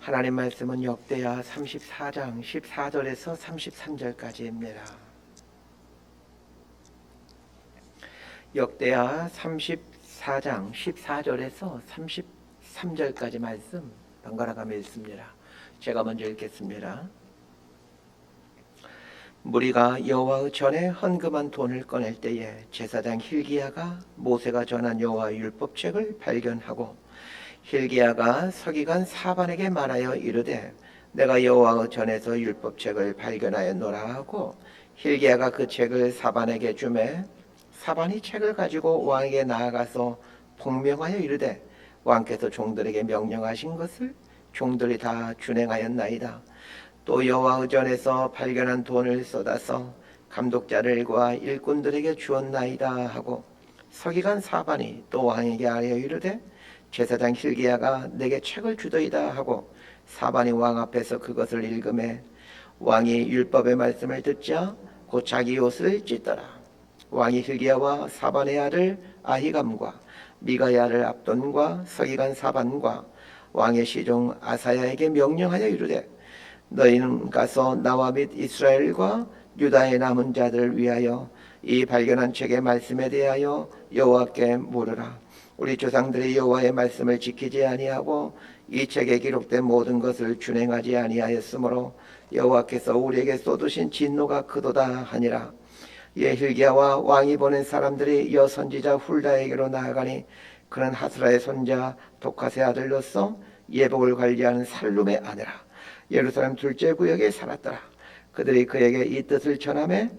하나님 말씀은 역대하 34장 14절에서 33절까지입니다. 역대하 34장 14절에서 33절까지 말씀 번갈아가며 읽습니다. 제가 먼저 읽겠습니다. 무리가 여호와의 전에 헌금한 돈을 꺼낼 때에 제사장 hil기야가 모세가 전한 여호와의 율법책을 발견하고 hil기야가 서기관 사반에게 말하여 이르되 내가 여호와의 전에서 율법책을 발견하였노라 하고 hil기야가 그 책을 사반에게 주매 사반이 책을 가지고 왕에게 나아가서 복명하여 이르되 왕께서 종들에게 명령하신 것을 종들이 다 준행하였나이다. 또 여호와의 전에서 발견한 돈을 쏟아서 감독자들과 일꾼들에게 주었나이다 하고 서기관 사반이 또 왕에게 아뢰어 이르되 제사장 hil기야가 내게 책을 주더이다 하고 사반이 왕 앞에서 그것을 읽음에 왕이 율법의 말씀을 듣자 곧 자기 옷을 찢더라. 왕이 hil기야와 사반의 아들 아히감과 미가의 아들 압돈과 서기관 사반과 왕의 시종 아사야에게 명령하여 이르되 너희는 가서 나와 및 이스라엘과 유다의 남은 자들을 위하여 이 발견한 책의 말씀에 대하여 여호와께 물으라. 우리 조상들이 여호와의 말씀을 지키지 아니하고 이 책에 기록된 모든 것을 준행하지 아니하였으므로 여호와께서 우리에게 쏟으신 진노가 크도다 하니라. 이에 hil기야와 왕이 보낸 사람들이 여 선지자 훌다에게로 나아가니 그는 하스라의 손자 독하스의 아들로서 예복을 관리하는 살룸의 아내라. 예루살렘 둘째 구역에 살았더라. 그들이 그에게 이 뜻을 전하매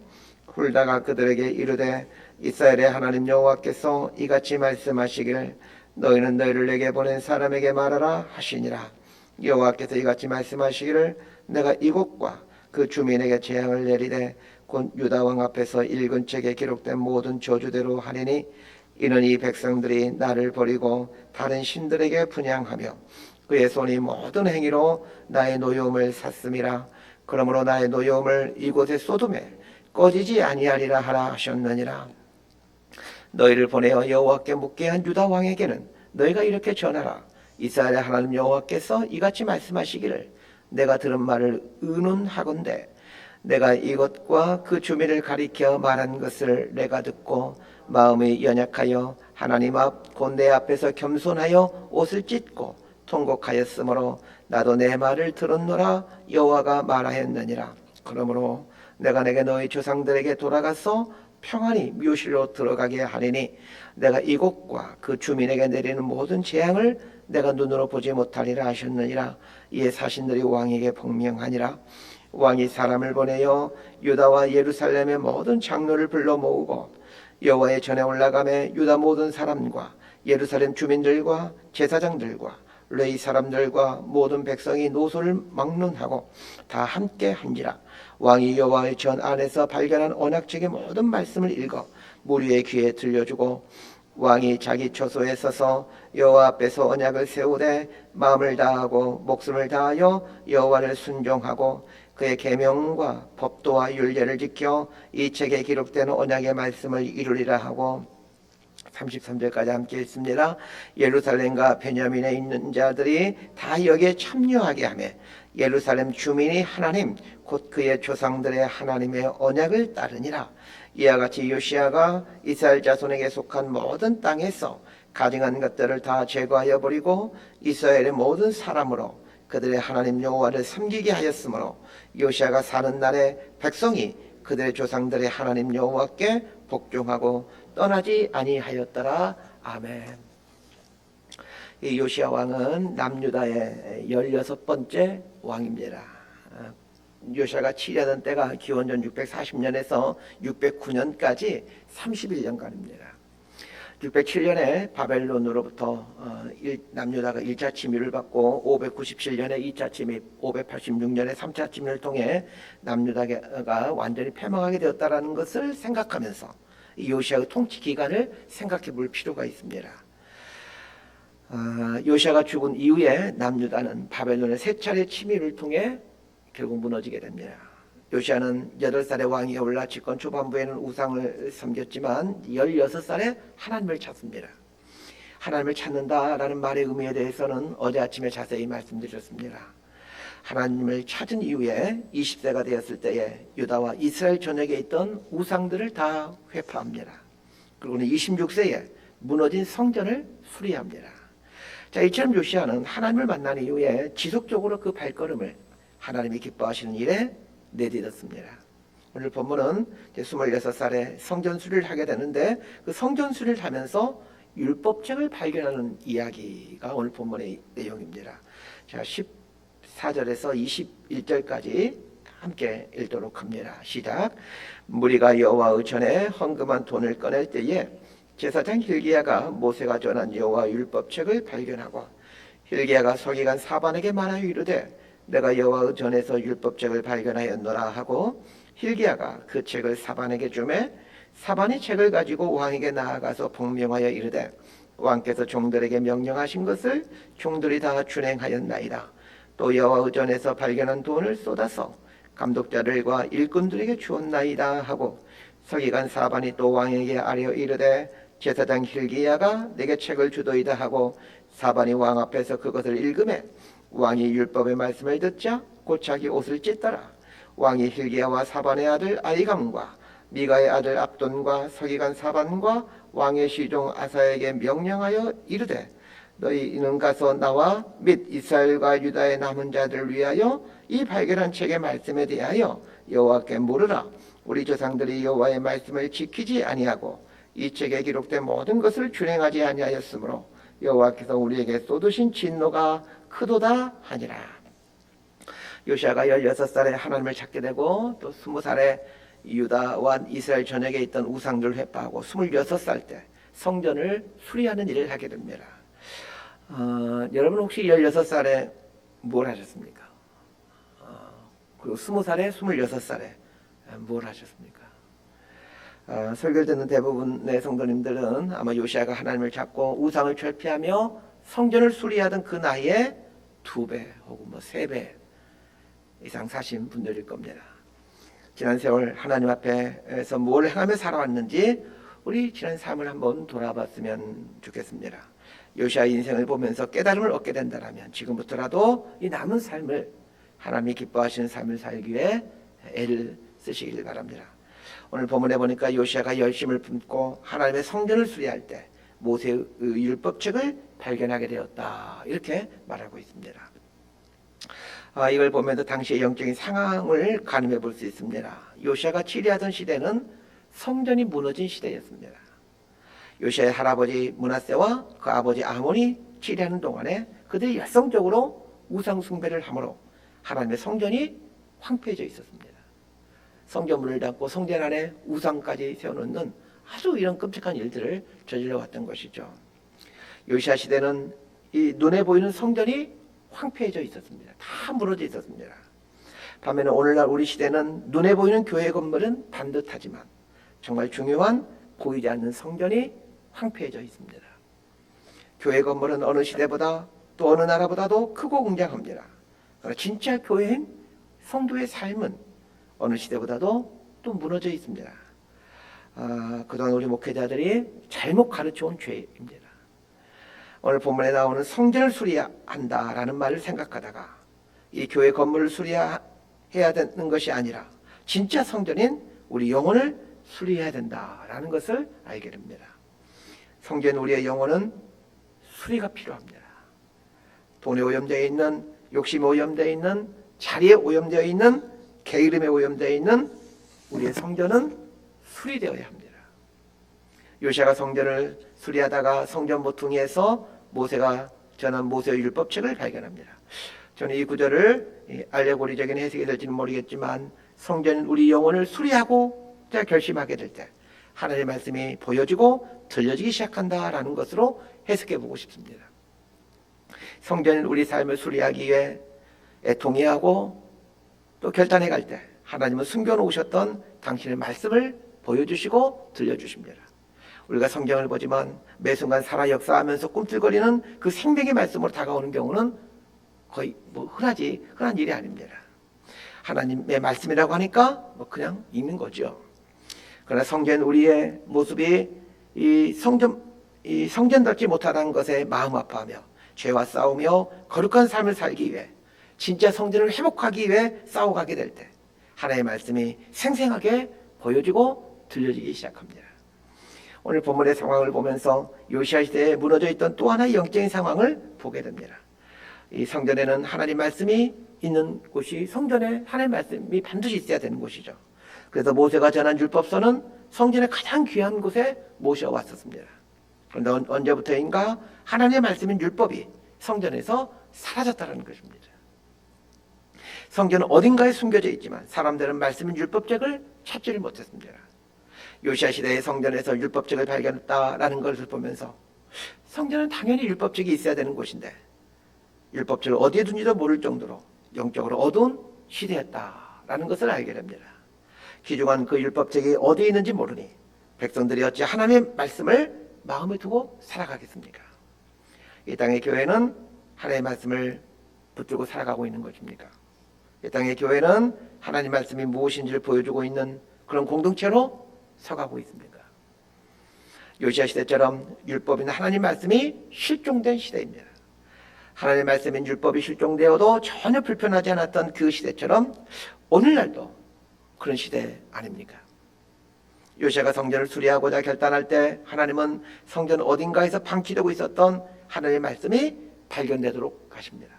훌다가 그들에게 이르되 이스라엘의 하나님 여호와께서 이같이 말씀하시기를 너희는 너희를 내게 보낸 사람에게 말하라 하시니라. 여호와께서 이같이 말씀하시기를 내가 이곳과 그 주민에게 재앙을 내리되 곧 유다 왕 앞에서 읽은 책에 기록된 모든 저주대로 하리니 이는 이 백성들이 나를 버리고 다른 신들에게 분향하며 그의 손이 모든 행위로 나의 노여움을 샀음이라. 그러므로 나의 노여움을 이곳에 쏟음에 꺼지지 아니하리라 하라 하셨느니라. 너희를 보내어 여호와께 묻게 한 유다 왕에게는 너희가 이렇게 전하라. 이스라엘의 하나님 여호와께서 이같이 말씀하시기를 내가 들은 말을 의논하건대 내가 이것과 그 주민을 가리켜 말한 것을 내가 듣고 마음이 연약하여 하나님 앞 곧 내 앞에서 겸손하여 옷을 찢고 통곡하였으므로 나도 내 말을 들었노라 여호와가 말하였느니라. 그러므로 내가 내게 너희 조상들에게 돌아가서 평안히 묘실로 들어가게 하리니 내가 이곳과 그 주민에게 내리는 모든 재앙을 내가 눈으로 보지 못하리라 하셨느니라. 이에 사신들이 왕에게 복명하니라. 왕이 사람을 보내어 유다와 예루살렘의 모든 장로를 불러 모으고 여호와의 전에 올라가매 유다 모든 사람과 예루살렘 주민들과 제사장들과 레위 사람들과 모든 백성이 노소를 막론하고 다 함께 한지라. 왕이 여호와의 전 안에서 발견한 언약책의 모든 말씀을 읽어 무리의 귀에 들려주고 왕이 자기 처소에 서서 여호와 앞에서 언약을 세우되 마음을 다하고 목숨을 다하여 여호와를 순종하고 그의 계명과 법도와 율례를 지켜 이 책에 기록된 언약의 말씀을 이루리라 하고 33절까지 함께 읽습니다. 예루살렘과 베냐민에 있는 자들이 다 여기에 참여하게 하며 예루살렘 주민이 하나님 곧 그의 조상들의 하나님의 언약을 따르니라. 이와 같이 요시야가 이스라엘 자손에게 속한 모든 땅에서 가증한 것들을 다 제거하여 버리고 이스라엘의 모든 사람으로 그들의 하나님 여호와를 섬기게 하였으므로 요시야가 사는 날에 백성이 그들의 조상들의 하나님 여호와께 복종하고 떠나지 아니하였더라. 아멘. 이 요시야 왕은 남유다의 16번째 왕입니다. 요시야가 치려던 때가 기원전 640년에서 609년까지 31년간입니다. 607년에 바벨론으로부터 남유다가 1차 침입을 받고 597년에 2차 침입, 586년에 3차 침입을 통해 남유다가 완전히 패망하게 되었다는 것을 생각하면서 이 요시야의 통치 기간을 생각해 볼 필요가 있습니다. 요시야가 죽은 이후에 남유다는 바벨론의 3차례 침입을 통해 결국 무너지게 됩니다. 요시야는 8살의 왕위에 올라 집권 초반부에는 우상을 섬겼지만 16살에 하나님을 찾습니다. 하나님을 찾는다라는 말의 의미에 대해서는 어제 아침에 자세히 말씀드렸습니다. 하나님을 찾은 이후에 20세가 되었을 때에 유다와 이스라엘 전역에 있던 우상들을 다 회파합니다. 그리고는 26세에 무너진 성전을 수리합니다. 자, 이처럼 요시야는 하나님을 만난 이후에 지속적으로 그 발걸음을 하나님이 기뻐하시는 일에 내딛었습니다. 오늘 본문은 26살에 성전 수리를 하게 되는데 그 성전 수리를 하면서 율법책을 발견하는 이야기가 오늘 본문의 내용입니다. 자, 14절에서 21절까지 함께 읽도록 합니다. 시작. 무리가 여호와의 전에 헌금한 돈을 꺼낼 때에 제사장 hil기야가 모세가 전한 여호와 율법책을 발견하고 hil기야가 서기관 사반에게 말하여 이르되 내가 여호와의 전에서 율법책을 발견하였노라 하고 hil기야가 그 책을 사반에게 주매 사반이 책을 가지고 왕에게 나아가서 복명하여 이르되 왕께서 종들에게 명령하신 것을 종들이 다 준행하였나이다. 또 여호와의 전에서 발견한 돈을 쏟아서 감독자들과 일꾼들에게 주었나이다 하고 서기관 사반이 또 왕에게 아뢰어 이르되 제사장 hil기야가 내게 책을 주도이다 하고 사반이 왕 앞에서 그것을 읽으매 왕이 율법의 말씀을 듣자 곧 자기 옷을 찢더라. 왕이 hil기야와 사반의 아들 아히감과 미가의 아들 압돈과 서기관 사반과 왕의 시종 아사에게 명령하여 이르되 너희는 가서 나와 및 이스라엘과 유다의 남은 자들을 위하여 이 발견한 책의 말씀에 대하여 여호와께 물으라. 우리 조상들이 여호와의 말씀을 지키지 아니하고 이 책에 기록된 모든 것을 준행하지 아니하였으므로 여호와께서 우리에게 쏟으신 진노가 크도다 하니라. 요시야가 16살에 하나님을 찾게 되고 또 20살에 유다와 이스라엘 전역에 있던 우상들을 회파하고 26살 때 성전을 수리하는 일을 하게 됩니다. 여러분 혹시 16살에 뭘 하셨습니까? 그리고 20살에 26살에 뭘 하셨습니까? 설교를 듣는 대부분의 성도님들은 아마 요시야가 하나님을 찾고 우상을 철폐하며 성전을 수리하던 그 나이에 2배 혹은 3배 이상 사신 분들일 겁니다. 지난 세월 하나님 앞에서 뭘 행하며 살아왔는지 우리 지난 삶을 한번 돌아봤으면 좋겠습니다. 요시야의 인생을 보면서 깨달음을 얻게 된다면 지금부터라도 이 남은 삶을 하나님이 기뻐하시는 삶을 살기 위해 애를 쓰시길 바랍니다. 오늘 본문에 보니까 요시야가 열심을 품고 하나님의 성전을 수리할 때 모세의 율법책을 발견하게 되었다 이렇게 말하고 있습니다. 이걸 보면서 당시의 영적인 상황을 가늠해 볼 수 있습니다. 요시야가 치리하던 시대는 성전이 무너진 시대였습니다. 요시야의 할아버지 므낫세와 그 아버지 아몬이 치리하는 동안에 그들이 열성적으로 우상 숭배를 함으로 하나님의 성전이 황폐해져 있었습니다. 성전문을 닫고 성전 안에 우상까지 세워놓는 아주 이런 끔찍한 일들을 저질러 왔던 것이죠. 요시야 시대는 이 눈에 보이는 성전이 황폐해져 있었습니다. 다 무너져 있었습니다. 반면에 오늘날 우리 시대는 눈에 보이는 교회 건물은 반듯하지만 정말 중요한 보이지 않는 성전이 황폐해져 있습니다. 교회 건물은 어느 시대보다 또 어느 나라보다도 크고 웅장합니다. 그러나 진짜 교회인 성도의 삶은 어느 시대보다도 또 무너져 있습니다. 그동안 우리 목회자들이 잘못 가르쳐온 죄입니다. 오늘 본문에 나오는 성전을 수리한다라는 말을 생각하다가 이 교회 건물을 수리해야 되는 것이 아니라 진짜 성전인 우리 영혼을 수리해야 된다라는 것을 알게 됩니다. 성전 우리의 영혼은 수리가 필요합니다. 돈에 오염되어 있는, 욕심에 오염되어 있는, 자리에 오염되어 있는, 게으름에 오염되어 있는 우리의 성전은 수리되어야 합니다. 요시야가 성전을 수리하다가 성전 모퉁이에서 모세가 전한 모세의 율법책을 발견합니다. 저는 이 구절을 알레고리적인 해석이 될지는 모르겠지만 성전 우리 영혼을 수리하고 결심하게 될 때 하나님의 말씀이 보여지고 들려지기 시작한다라는 것으로 해석해 보고 싶습니다. 성전 우리 삶을 수리하기 위해 동의하고 또 결단해 갈 때 하나님은 숨겨놓으셨던 당신의 말씀을 보여주시고 들려주십니다. 우리가 성경을 보지만 매 순간 살아 역사하면서 꿈틀거리는 그 생명의 말씀으로 다가오는 경우는 거의 흔한 일이 아닙니다. 하나님의 말씀이라고 하니까 그냥 읽는 거죠. 그러나 성전 우리의 모습이 이 성전 이 성전답지 못하다는 것에 마음 아파하며 죄와 싸우며 거룩한 삶을 살기 위해 진짜 성전을 회복하기 위해 싸워가게 될 때 하나님의 말씀이 생생하게 보여지고 들려지기 시작합니다. 오늘 본문의 상황을 보면서 요시야 시대에 무너져 있던 또 하나의 영적인 상황을 보게 됩니다. 이 성전에는 하나님 말씀이 있는 곳이, 성전에 하나님 말씀이 반드시 있어야 되는 곳이죠. 그래서 모세가 전한 율법서는 성전의 가장 귀한 곳에 모셔왔었습니다. 그런데 언제부터인가 하나님의 말씀인 율법이 성전에서 사라졌다는 것입니다. 성전은 어딘가에 숨겨져 있지만 사람들은 말씀인 율법책을 찾지를 못했습니다. 요시야 시대의 성전에서 율법책을 발견했다라는 것을 보면서 성전은 당연히 율법책이 있어야 되는 곳인데 율법책을 어디에 둔지도 모를 정도로 영적으로 어두운 시대였다라는 것을 알게 됩니다. 귀중한 그 율법책이 어디에 있는지 모르니 백성들이 어찌 하나님의 말씀을 마음에 두고 살아가겠습니까? 이 땅의 교회는 하나님의 말씀을 붙들고 살아가고 있는 것입니까? 이 땅의 교회는 하나님 말씀이 무엇인지를 보여주고 있는 그런 공동체로 서가고 있습니다. 요시야 시대처럼 율법인 하나님 말씀이 실종된 시대입니다. 하나님 말씀인 율법이 실종되어도 전혀 불편하지 않았던 그 시대처럼 오늘날도 그런 시대 아닙니까? 요시야가 성전을 수리하고자 결단할 때 하나님은 성전 어딘가에서 방치되고 있었던 하나님의 말씀이 발견되도록 하십니다.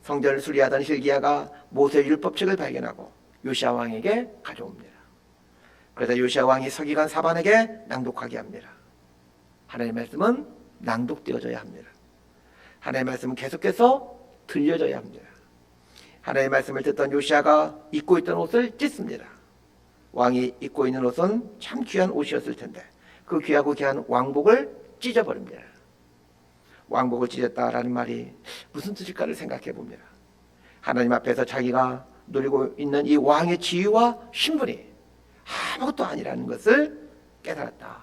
성전을 수리하던 hil기야가 모세의 율법책을 발견하고 요시야 왕에게 가져옵니다. 그래서 요시야 왕이 서기관 사반에게 낭독하게 합니다. 하나님의 말씀은 낭독되어져야 합니다. 하나님의 말씀은 계속해서 들려져야 합니다. 하나님의 말씀을 듣던 요시야가 입고 있던 옷을 찢습니다. 왕이 입고 있는 옷은 참 귀한 옷이었을 텐데 그 귀하고 귀한 왕복을 찢어버립니다. 왕복을 찢었다라는 말이 무슨 뜻일까를 생각해 봅니다. 하나님 앞에서 자기가 누리고 있는 이 왕의 지위와 신분이 아무것도 아니라는 것을 깨달았다.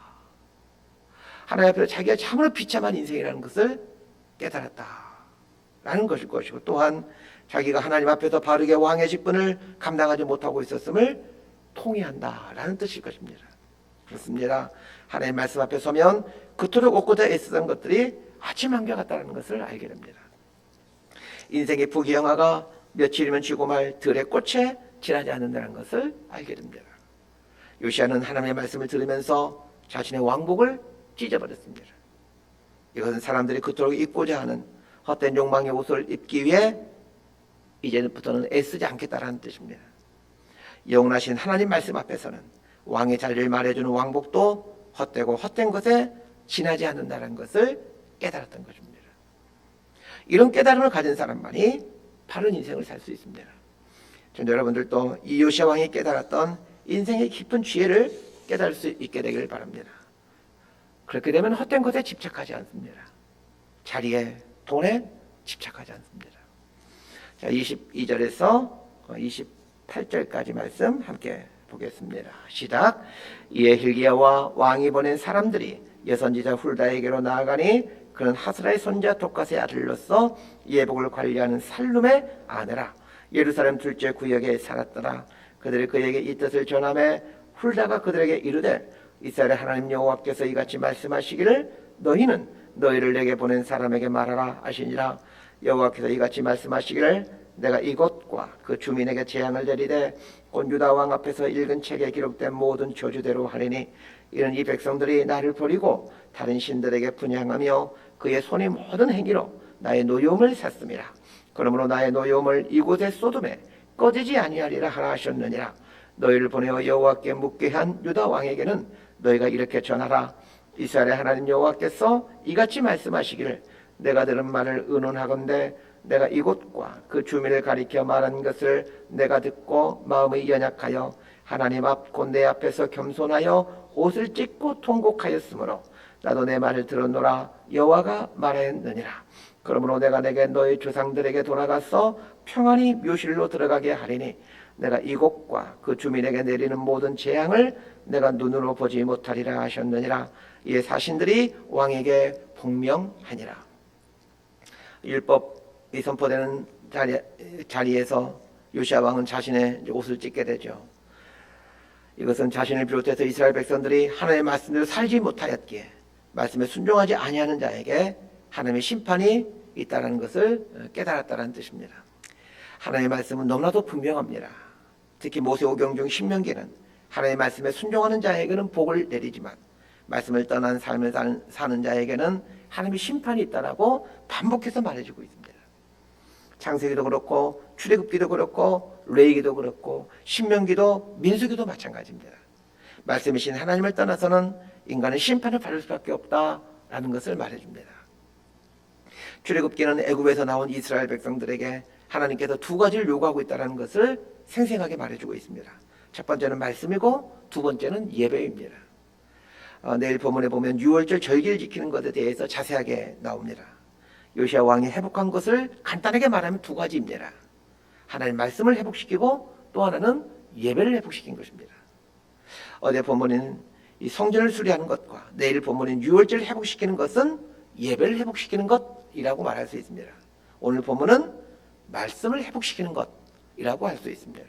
하나님 앞에서 자기가 참으로 비참한 인생이라는 것을 깨달았다라는 것일 것이고, 또한 자기가 하나님 앞에서 바르게 왕의 직분을 감당하지 못하고 있었음을 통회한다라는 뜻일 것입니다. 그렇습니다. 하나님 말씀 앞에 서면 그토록 얻고자 애쓰던 것들이 아침 한결같다는 것을 알게 됩니다. 인생의 부귀영화가 며칠이면 지고 말 들의 꽃에 지나지 않는다는 것을 알게 됩니다. 요시야는 하나님의 말씀을 들으면서 자신의 왕복을 찢어버렸습니다. 이것은 사람들이 그토록 입고자 하는 헛된 욕망의 옷을 입기 위해 이제부터는 애쓰지 않겠다라는 뜻입니다. 영원하신 하나님 말씀 앞에서는 왕의 자리를 말해주는 왕복도 헛되고 헛된 것에 지나지 않는다는 것을 깨달았던 것입니다. 이런 깨달음을 가진 사람만이 바른 인생을 살 수 있습니다. 저는 여러분들도 이 요시야 왕이 깨달았던 인생의 깊은 지혜를 깨달을 수 있게 되기를 바랍니다. 그렇게 되면 헛된 것에 집착하지 않습니다. 자리에, 돈에 집착하지 않습니다. 자, 22절에서 28절까지 말씀 함께 보겠습니다. 시작. 이에 hil기야와 왕이 보낸 사람들이 예선지자 훌다에게로 나아가니 그는 하스라의 손자 독갓의 아들로서 예복을 관리하는 살룸의 아내라. 예루살렘 둘째 구역에 살았더라. 그들이 그에게 이 뜻을 전하매 훌다가 그들에게 이르되 이스라엘의 하나님 여호와께서 이같이 말씀하시기를 너희는 너희를 내게 보낸 사람에게 말하라 하시니라. 여호와께서 이같이 말씀하시기를 내가 이곳과 그 주민에게 재앙을 내리되 곧 유다 왕 앞에서 읽은 책에 기록된 모든 저주대로 하리니 이는 이 백성들이 나를 버리고 다른 신들에게 분향하며 그의 손의 모든 행위로 나의 노여움을 샀음이라. 그러므로 나의 노여움을 이곳에 쏟음에 꺼지지 아니하리라 하라 하셨느니라. 너희를 보내어 여호와께 묻게 한 유다 왕에게는 너희가 이렇게 전하라. 이스라엘의 하나님 여호와께서 이같이 말씀하시기를 내가 들은 말을 의논하건대 내가 이곳과 그 주민을 가리켜 말한 것을 내가 듣고 마음이 연약하여 하나님 앞 곧 내 앞에서 겸손하여 옷을 찢고 통곡하였으므로 나도 내 말을 들었노라. 여호와가 말하였느니라. 그러므로 내가 내게 너희 조상들에게 돌아가서 평안히 묘실로 들어가게 하리니 내가 이곳과 그 주민에게 내리는 모든 재앙을 내가 눈으로 보지 못하리라 하셨느니라. 이에 사신들이 왕에게 복명하니라. 율법이 선포되는 자리에서 요시야 왕은 자신의 옷을 찢게 되죠. 이것은 자신을 비롯해서 이스라엘 백성들이 하나님의 말씀대로 살지 못하였기에 말씀에 순종하지 아니하는 자에게 하나님의 심판이 있다는 것을 깨달았다는 뜻입니다. 하나님의 말씀은 너무나도 분명합니다. 특히 모세오경 중 신명기는 하나님의 말씀에 순종하는 자에게는 복을 내리지만 말씀을 떠난 삶을 사는 자에게는 하나님의 심판이 있다라고 반복해서 말해주고 있습니다. 창세기도 그렇고 출애굽기도 그렇고 레위기도 그렇고 신명기도 민수기도 마찬가지입니다. 말씀이신 하나님을 떠나서는 인간은 심판을 받을 수밖에 없다라는 것을 말해줍니다. 출애굽기는 애굽에서 나온 이스라엘 백성들에게 하나님께서 두 가지를 요구하고 있다는 것을 생생하게 말해주고 있습니다. 첫 번째는 말씀이고 두 번째는 예배입니다. 내일 본문에 보면 유월절 절기를 지키는 것에 대해서 자세하게 나옵니다. 요시야 왕이 회복한 것을 간단하게 말하면 두 가지입니다. 하나님 말씀을 회복시키고 또 하나는 예배를 회복시킨 것입니다. 어제 본문은 이 성전을 수리하는 것과 내일 본문인 유월절을 회복시키는 것은 예배를 회복시키는 것이라고 말할 수 있습니다. 오늘 본문은 말씀을 회복시키는 것이라고 할 수 있습니다.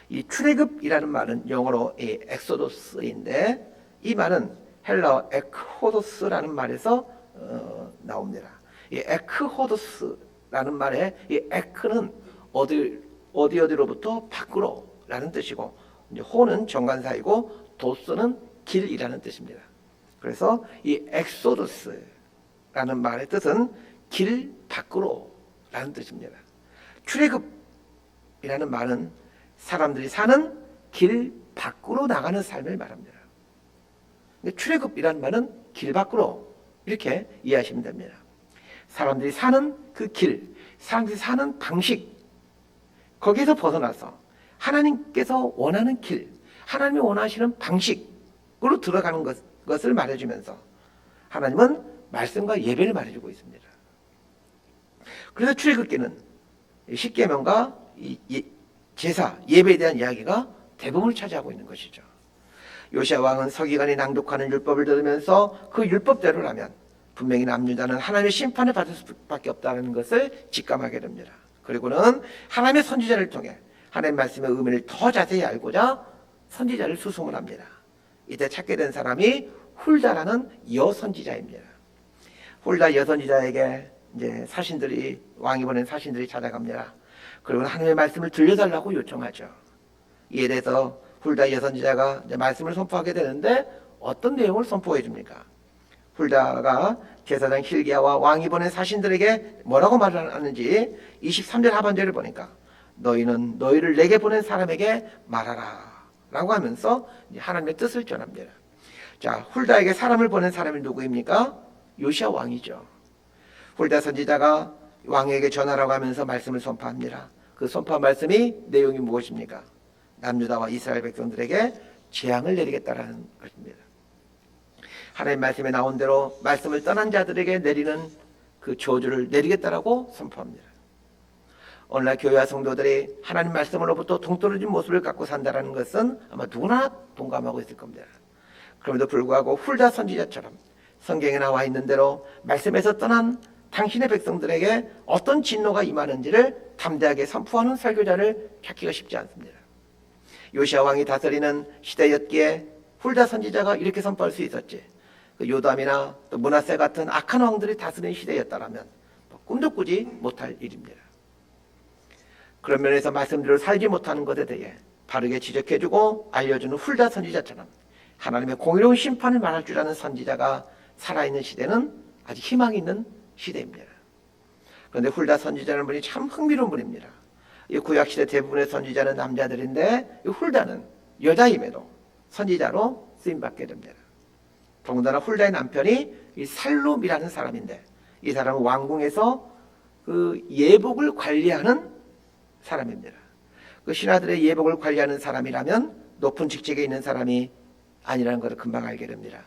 이 출애굽이라는 말은 영어로 엑소도스인데 이 말은 헬라어 에크호도스라는 말에서 나옵니다. 이 에크호도스라는 말에 이 에크는 어디로부터 밖으로라는 뜻이고 이제 호는 정관사이고 도스는 길이라는 뜻입니다. 그래서 이 엑소도스라는 말의 뜻은 길 밖으로라는 뜻입니다. 출애굽이라는 말은 사람들이 사는 길 밖으로 나가는 삶을 말합니다. 출애굽이라는 말은 길 밖으로 이렇게 이해하시면 됩니다. 사람들이 사는 그 길, 사람들이 사는 방식, 거기에서 벗어나서 하나님께서 원하는 길, 하나님이 원하시는 방식으로 들어가는 것을 말해주면서 하나님은 말씀과 예배를 말해주고 있습니다. 그래서 출애굽기는 십계명과 제사, 예배에 대한 이야기가 대부분을 차지하고 있는 것이죠. 요시야 왕은 서기관이 낭독하는 율법을 들으면서 그 율법대로라면 분명히 남유다는 하나님의 심판을 받을 수밖에 없다는 것을 직감하게 됩니다. 그리고는 하나님의 선지자를 통해 하나님의 말씀의 의미를 더 자세히 알고자 선지자를 수소문합니다. 이때 찾게 된 사람이 훌다라는 여선지자입니다. 훌다 여선지자에게 이제 사신들이 왕이 보낸 사신들이 찾아갑니다. 그리고 하나님의 말씀을 들려달라고 요청하죠. 이에 대해서 훌다 여선지자가 이제 말씀을 선포하게 되는데 어떤 내용을 선포해 줍니까? 훌다가 제사장 힐기야와 왕이 보낸 사신들에게 뭐라고 말을 하는지 23절 하반절을 보니까 너희는 너희를 내게 보낸 사람에게 말하라 라고 하면서 하나님의 뜻을 전합니다. 자, 훌다에게 사람을 보낸 사람이 누구입니까? 요시야 왕이죠. 훌다 선지자가 왕에게 전하라고 하면서 말씀을 선포합니다. 그 선포한 말씀이 내용이 무엇입니까? 남유다와 이스라엘 백성들에게 재앙을 내리겠다라는 것입니다. 하나님 말씀에 나온 대로 말씀을 떠난 자들에게 내리는 그 저주를 내리겠다라고 선포합니다. 오늘날 교회와 성도들이 하나님 말씀으로부터 동떨어진 모습을 갖고 산다는 것은 아마 누구나 동감하고 있을 겁니다. 그럼에도 불구하고 훌다 선지자처럼 성경에 나와 있는 대로 말씀에서 떠난 당신의 백성들에게 어떤 진노가 임하는지를 담대하게 선포하는 설교자를 찾기가 쉽지 않습니다. 요시야 왕이 다스리는 시대였기에 훌다 선지자가 이렇게 선포할 수 있었지. 그 요담이나 또 므낫세 같은 악한 왕들이 다스리는 시대였다라면 꿈도 꾸지 못할 일입니다. 그런 면에서 말씀대로 살지 못하는 것에 대해 바르게 지적해주고 알려주는 훌다 선지자처럼 하나님의 공의로운 심판을 말할 줄 아는 선지자가 살아있는 시대는 아주 희망이 있는 시대입니다. 그런데 훌다 선지자는 분이 참 흥미로운 분입니다. 이 구약시대 대부분의 선지자는 남자들인데 이 훌다는 여자임에도 선지자로 쓰임받게 됩니다. 더군다나 훌다의 남편이 이 살룸이라는 사람인데 이 사람은 왕궁에서 그 예복을 관리하는 사람입니다. 그 신하들의 예복을 관리하는 사람이라면 높은 직책에 있는 사람이 아니라는 것을 금방 알게 됩니다.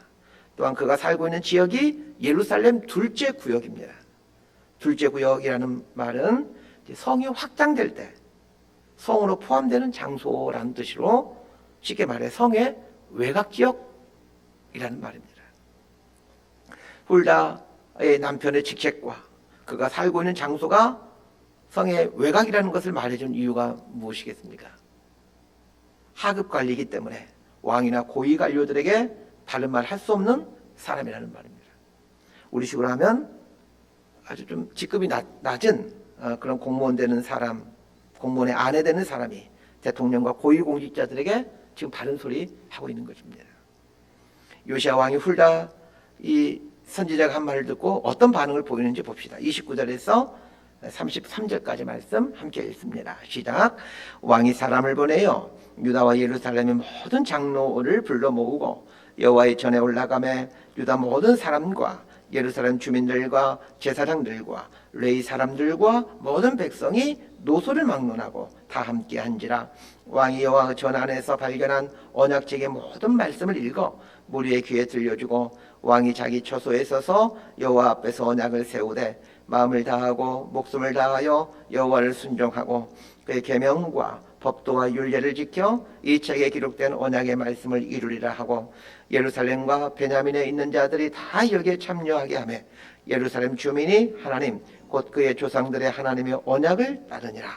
또한 그가 살고 있는 지역이 예루살렘 둘째 구역입니다. 둘째 구역이라는 말은 성이 확장될 때 성으로 포함되는 장소라는 뜻으로 쉽게 말해 성의 외곽 지역이라는 말입니다. 훌다의 남편의 직책과 그가 살고 있는 장소가 성의 외곽이라는 것을 말해준 이유가 무엇이겠습니까? 하급 관리이기 때문에 왕이나 고위 관료들에게 다른 말 할 수 없는 사람이라는 말입니다. 우리 식으로 하면 아주 좀 직급이 낮은 그런 공무원 되는 사람, 공무원의 아내 되는 사람이 대통령과 고위공직자들에게 지금 바른 소리 하고 있는 것입니다. 요시야 왕이 훌다 이 선지자가 한 말을 듣고 어떤 반응을 보이는지 봅시다. 29절에서 33절까지 말씀 함께 읽습니다. 시작. 왕이 사람을 보내어 유다와 예루살렘의 모든 장로를 불러 모으고 여호와의 전에 올라가매 유다 모든 사람과 예루살렘 주민들과 제사장들과 레위 사람들과 모든 백성이 노소를 막론하고 다 함께 한지라. 왕이 여호와 전 안에서 발견한 언약책의 모든 말씀을 읽어 무리의 귀에 들려주고 왕이 자기 처소에 서서 여호와 앞에서 언약을 세우되 마음을 다하고 목숨을 다하여 여호와를 순종하고 그의 계명과 법도와 율례를 지켜 이 책에 기록된 언약의 말씀을 이루리라 하고 예루살렘과 베냐민에 있는 자들이 다 여기에 참여하게 하며 예루살렘 주민이 하나님 곧 그의 조상들의 하나님의 언약을 따르니라.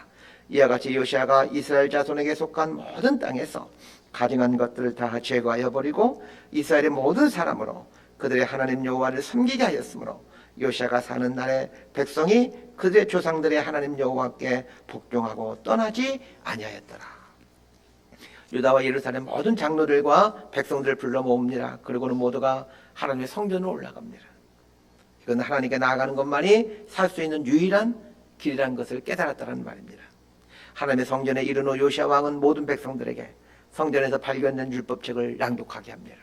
이와 같이 요시아가 이스라엘 자손에게 속한 모든 땅에서 가증한 것들을 다 제거하여 버리고 이스라엘의 모든 사람으로 그들의 하나님 여호와를 섬기게 하였으므로 요시아가 사는 날에 백성이 그들의 조상들의 하나님 여호와께 복종하고 떠나지 아니하였더라. 유다와 예루살렘 모든 장로들과 백성들을 불러 모읍니다. 그리고는 모두가 하나님의 성전으로 올라갑니다. 이건 하나님께 나아가는 것만이 살 수 있는 유일한 길이라는 것을 깨달았다는 말입니다. 하나님의 성전에 이른 후 요시아 왕은 모든 백성들에게 성전에서 발견된 율법책을 낭독하게 합니다.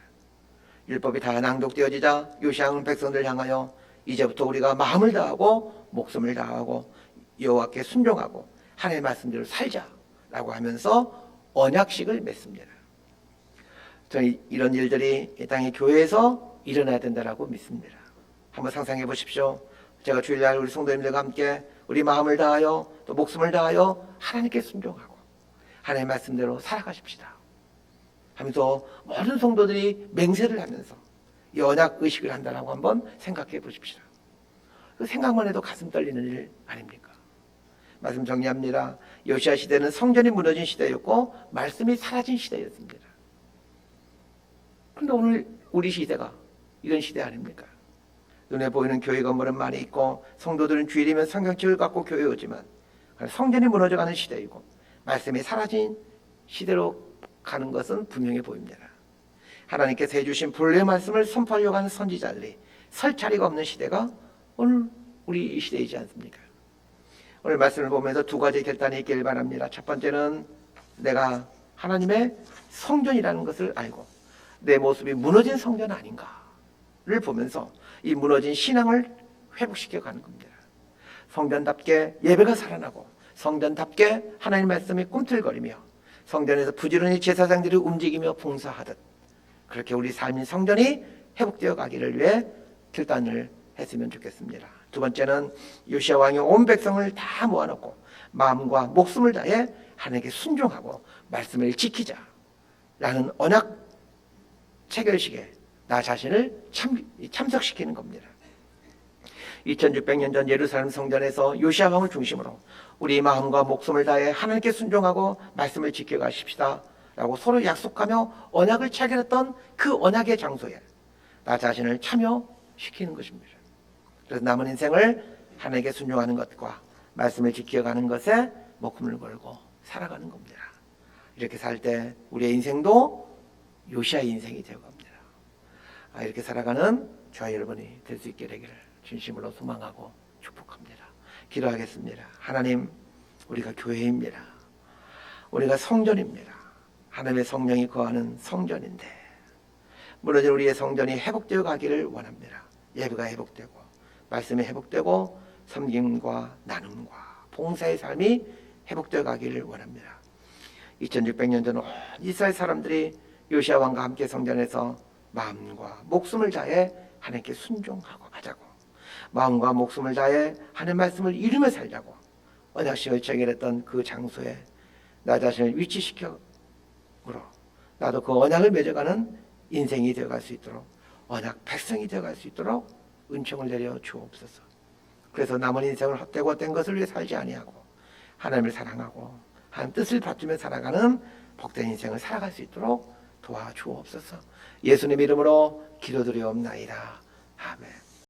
율법이 다 낭독되어지자 요시아 왕은 백성들을 향하여 이제부터 우리가 마음을 다하고 목숨을 다하고 여호와께 순종하고 하나님의 말씀대로 살자라고 하면서 언약식을 맺습니다. 저는 이런 일들이 이 땅의 교회에서 일어나야 된다고 믿습니다. 한번 상상해 보십시오. 제가 주일날 우리 성도님들과 함께 우리 마음을 다하여 또 목숨을 다하여 하나님께 순종하고 하나님의 말씀대로 살아가십시다 하면서 모든 성도들이 맹세를 하면서 이 언약 의식을 한다라고 한번 생각해 보십시다. 그 생각만 해도 가슴 떨리는 일 아닙니까? 말씀 정리합니다. 요시아 시대는 성전이 무너진 시대였고 말씀이 사라진 시대였습니다. 그런데 오늘 우리 시대가 이런 시대 아닙니까? 눈에 보이는 교회 건물은 많이 있고 성도들은 주일이면 성경책을 갖고 교회에 오지만 성전이 무너져가는 시대이고 말씀이 사라진 시대로 가는 것은 분명해 보입니다. 하나님께서 해주신 본래의 말씀을 선포하려고 하는 선지자들이 설 자리가 없는 시대가 오늘 우리 이 시대이지 않습니까? 오늘 말씀을 보면서 두 가지 결단이 있기를 바랍니다. 첫 번째는 내가 하나님의 성전이라는 것을 알고 내 모습이 무너진 성전 아닌가를 보면서 이 무너진 신앙을 회복시켜 가는 겁니다. 성전답게 예배가 살아나고 성전답게 하나님 말씀이 꿈틀거리며 성전에서 부지런히 제사장들이 움직이며 봉사하듯 그렇게 우리 삶인 성전이 회복되어 가기를 위해 결단을 했으면 좋겠습니다. 두 번째는 요시아 왕이 온 백성을 다 모아놓고 마음과 목숨을 다해 하나님께 순종하고 말씀을 지키자라는 언약 체결식에 나 자신을 참석시키는 겁니다. 2600년 전 예루살렘 성전에서 요시아 왕을 중심으로 우리 마음과 목숨을 다해 하나님께 순종하고 말씀을 지켜가십시다 라고 서로 약속하며 언약을 체결했던 그 언약의 장소에 나 자신을 참여시키는 것입니다. 그래서 남은 인생을 하나님께 순종하는 것과 말씀을 지켜가는 것에 목숨을 걸고 살아가는 겁니다. 이렇게 살 때 우리의 인생도 요시아의 인생이 되어 갑니다. 이렇게 살아가는 저와 여러분이 될 수 있게 되기를 진심으로 소망하고 축복합니다. 기도하겠습니다. 하나님, 우리가 교회입니다. 우리가 성전입니다. 하나님의 성령이 거하는 성전인데 무너진 우리의 성전이 회복되어 가기를 원합니다. 예배가 회복되고 말씀이 회복되고 섬김과 나눔과 봉사의 삶이 회복되어 가기를 원합니다. 2600년 전 온 이스라엘 사람들이 요시아 왕과 함께 성전에서 마음과 목숨을 다해 하나님께 순종하고 하자고 마음과 목숨을 다해 하나님의 말씀을 이루며 살자고 언약식을 체결했던 그 장소에 나 자신을 위치시켜 물어 나도 그 언약을 맺어가는 인생이 되어갈 수 있도록 언약 백성이 되어갈 수 있도록 은총을 내려 주옵소서. 그래서 남은 인생을 헛되고 헛된 것을 위해 살지 아니하고 하나님을 사랑하고 하나님 뜻을 받들며 살아가는 복된 인생을 살아갈 수 있도록 도와주옵소서. 예수님 이름으로 기도드리옵나이다. 아멘.